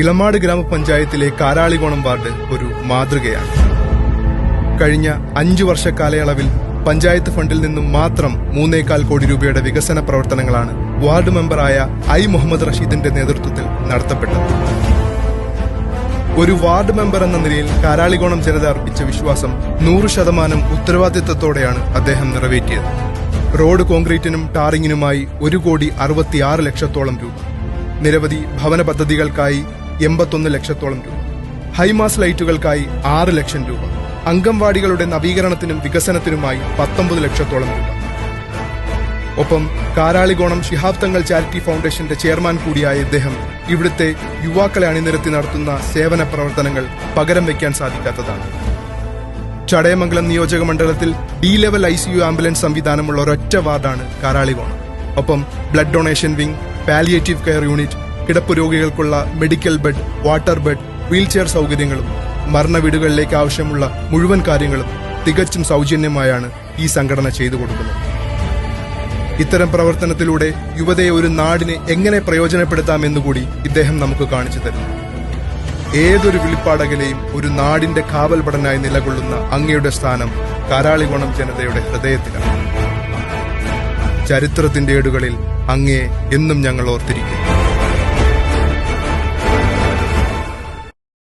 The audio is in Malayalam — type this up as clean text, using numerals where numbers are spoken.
ഇളമാട് ഗ്രാമപഞ്ചായത്തിലെ കാരാളികോണം വാർഡ് ഒരു മാതൃകയാണ്. കഴിഞ്ഞ 5 വർഷ കാലയളവിൽ പഞ്ചായത്ത് ഫണ്ടിൽ നിന്നും മാത്രം 3.25 കോടി രൂപയുടെ വികസന പ്രവർത്തനങ്ങളാണ് വാർഡ് മെമ്പറായ ഐ മുഹമ്മദ് റഷീദിന്റെ നേതൃത്വത്തിൽ നടത്തപ്പെട്ടത്. ഒരു വാർഡ് മെമ്പർ എന്ന നിലയിൽ കാരാളികോണം ജനത അർപ്പിച്ച വിശ്വാസം 100% ഉത്തരവാദിത്തത്തോടെയാണ് അദ്ദേഹം നിറവേറ്റിയത്. റോഡ് കോൺക്രീറ്റിനും ടാറിങ്ങിനുമായി 1,66 ലക്ഷത്തോളം രൂപ, നിരവധി ഭവന പദ്ധതികൾക്കായി 81 ലക്ഷത്തോളം രൂപ, ഹൈമാസ് ലൈറ്റുകൾക്കായി 6 ലക്ഷം രൂപ, അംഗൻവാടികളുടെ നവീകരണത്തിനും വികസനത്തിനുമായി 19 ലക്ഷത്തോളം രൂപ. ഒപ്പം കാരാളികോണം ശിഹാബ് തങ്ങൾ ചാരിറ്റി ഫൗണ്ടേഷന്റെ ചെയർമാൻ കൂടിയായ ഇദ്ദേഹം ഇവിടുത്തെ യുവാക്കളെ അണിനിരത്തി നടത്തുന്ന സേവന പ്രവർത്തനങ്ങൾ പകരം വയ്ക്കാൻ സാധിക്കാത്തതാണ്. ചടയമംഗലം നിയോജക മണ്ഡലത്തിൽ D-ലെവൽ ICU ആംബുലൻസ് സംവിധാനമുള്ള ഒരൊറ്റ വാർഡാണ് കാരാളികോണം. ഒപ്പം blood donation wing, palliative care unit, കിടപ്പ് രോഗികൾക്കുള്ള medical bed, water bed, wheelchair സൗകര്യങ്ങളും മരണ വീടുകളിലേക്ക് ആവശ്യമുള്ള മുഴുവൻ കാര്യങ്ങളും തികച്ചും സൗജന്യമായാണ് ഈ സംഘടന ചെയ്തു കൊടുക്കുന്നത്. ഇത്തരം പ്രവർത്തനത്തിലൂടെ യുവതയെ ഒരു നാടിനെ എങ്ങനെ പ്രയോജനപ്പെടുത്താമെന്നുകൂടി ഇദ്ദേഹം നമുക്ക് കാണിച്ചു തരുന്നു. ഏതൊരു വിളിപ്പാടകലെയും ഒരു നാടിന്റെ കാവൽപടനായി നിലകൊള്ളുന്ന അങ്ങയുടെ സ്ഥാനം കാരാളികോണം ജനതയുടെ ഹൃദയത്തിലാണ്. ചരിത്രത്തിന്റെ ഏടുകളിൽ അങ്ങയെ എന്നും ഞങ്ങൾ ഓർത്തിരിക്കും.